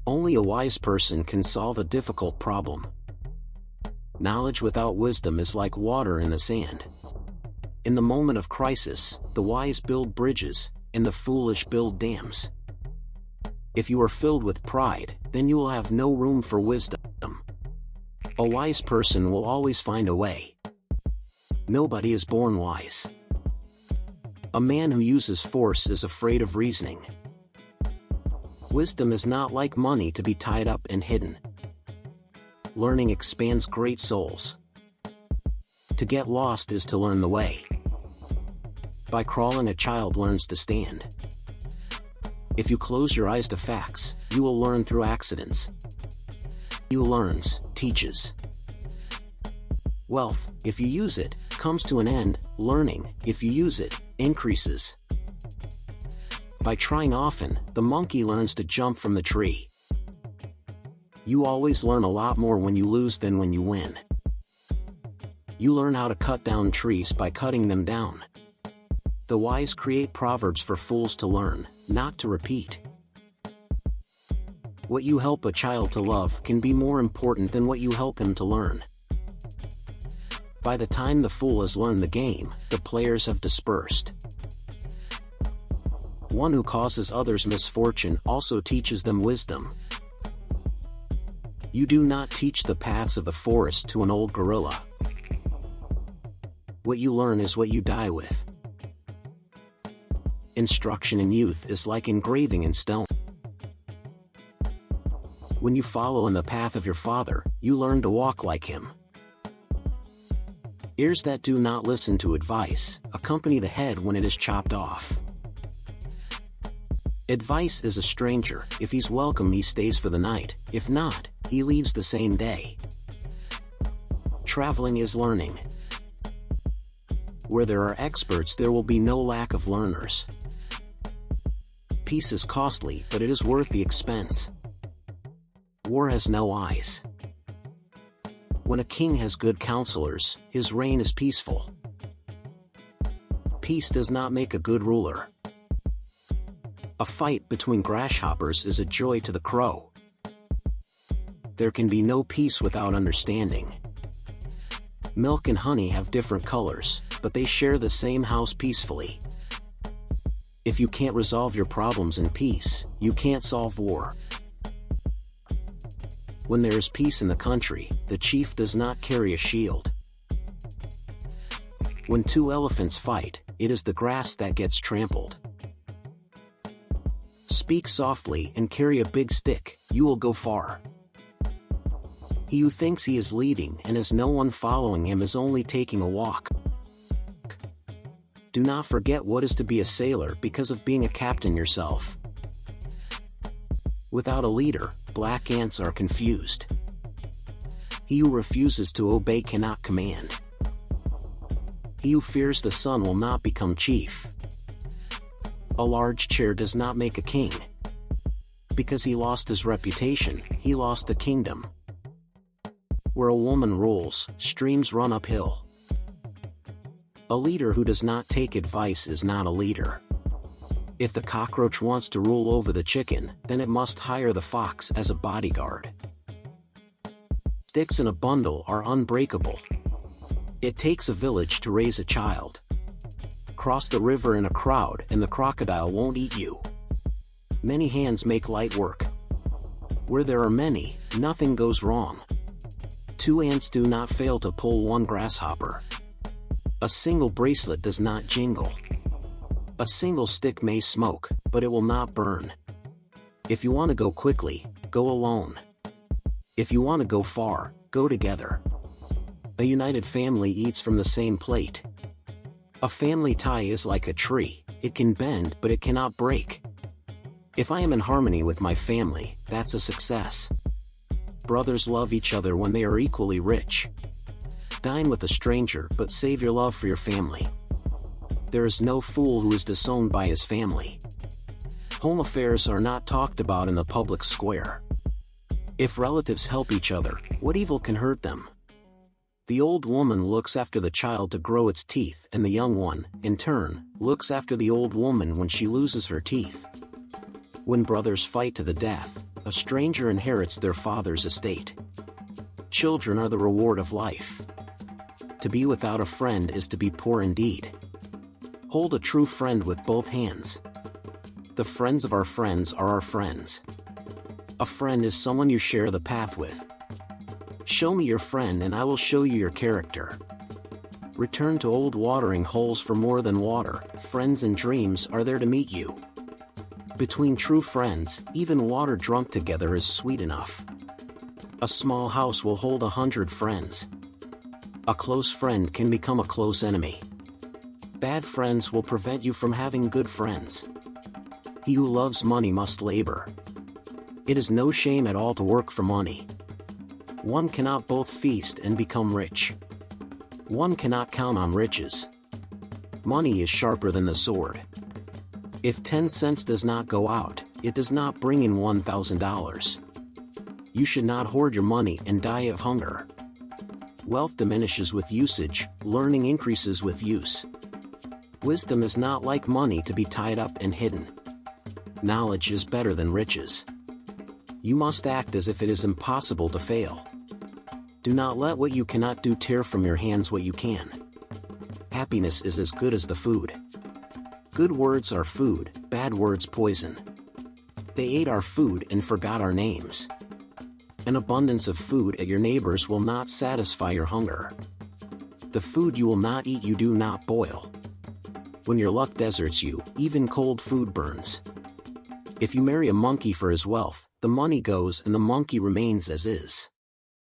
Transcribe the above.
Only a wise person can solve a difficult problem. Knowledge without wisdom is like water in the sand. In the moment of crisis, the wise build bridges, and the foolish build dams. If you are filled with pride, then you will have no room for wisdom. A wise person will always find a way. Nobody is born wise. A man who uses force is afraid of reasoning. Wisdom is not like money to be tied up and hidden. Learning expands great souls. To get lost is to learn the way. By crawling, a child learns to stand. If you close your eyes to facts, you will learn through accidents. He who learns, teaches. Wealth, if you use it, comes to an end. Learning, if you use it, increases. By trying often, the monkey learns to jump from the tree. You always learn a lot more when you lose than when you win. You learn how to cut down trees by cutting them down. The wise create proverbs for fools to learn, not to repeat. What you help a child to love can be more important than what you help him to learn. By the time the fool has learned the game, the players have dispersed. One who causes others misfortune also teaches them wisdom. You do not teach the paths of the forest to an old gorilla. What you learn is what you die with. Instruction in youth is like engraving in stone. When you follow in the path of your father, you learn to walk like him. Ears that do not listen to advice accompany the head when it is chopped off. Advice is a stranger. If he's welcome, he stays for the night. If not, he leaves the same day. Traveling is learning. Where there are experts, there will be no lack of learners. Peace is costly, but it is worth the expense. War has no eyes. When a king has good counselors, his reign is peaceful. Peace does not make a good ruler. A fight between grasshoppers is a joy to the crow. There can be no peace without understanding. Milk and honey have different colors, but they share the same house peacefully. If you can't resolve your problems in peace, you can't solve war. When there is peace in the country, the chief does not carry a shield. When two elephants fight, it is the grass that gets trampled. Speak softly and carry a big stick, you will go far. He who thinks he is leading and has no one following him is only taking a walk. Do not forget what is to be a sailor because of being a captain yourself. Without a leader, black ants are confused. He who refuses to obey cannot command. He who fears the sun will not become chief. A large chair does not make a king. Because he lost his reputation, he lost the kingdom. Where a woman rules, streams run uphill. A leader who does not take advice is not a leader. If the cockroach wants to rule over the chicken, then it must hire the fox as a bodyguard. Sticks in a bundle are unbreakable. It takes a village to raise a child. Cross the river in a crowd and the crocodile won't eat you. Many hands make light work. Where there are many, nothing goes wrong. Two ants do not fail to pull one grasshopper. A single bracelet does not jingle. A single stick may smoke, but it will not burn. If you want to go quickly, go alone. If you want to go far, go together. A united family eats from the same plate. A family tie is like a tree, it can bend but it cannot break. If I am in harmony with my family, that's a success. Brothers love each other when they are equally rich. Dine with a stranger but save your love for your family. There is no fool who is disowned by his family. Home affairs are not talked about in the public square. If relatives help each other, what evil can hurt them? The old woman looks after the child to grow its teeth, and the young one, in turn, looks after the old woman when she loses her teeth. When brothers fight to the death, a stranger inherits their father's estate. Children are the reward of life. To be without a friend is to be poor indeed. Hold a true friend with both hands. The friends of our friends are our friends. A friend is someone you share the path with. Show me your friend and I will show you your character. Return to old watering holes for more than water. Friends and dreams are there to meet you. Between true friends, even water drunk together is sweet enough. A small house will hold 100 friends. A close friend can become a close enemy. Bad friends will prevent you from having good friends. He who loves money must labor. It is no shame at all to work for money. One cannot both feast and become rich. One cannot count on riches. Money is sharper than the sword. If 10 cents does not go out, it does not bring in $1,000. You should not hoard your money and die of hunger. Wealth diminishes with usage, learning increases with use. Wisdom is not like money to be tied up and hidden. Knowledge is better than riches. You must act as if it is impossible to fail. Do not let what you cannot do tear from your hands what you can. Happiness is as good as the food. Good words are food, bad words poison. They ate our food and forgot our names. An abundance of food at your neighbors will not satisfy your hunger. The food you will not eat you do not boil. When your luck deserts you, even cold food burns. If you marry a monkey for his wealth, the money goes and the monkey remains as is.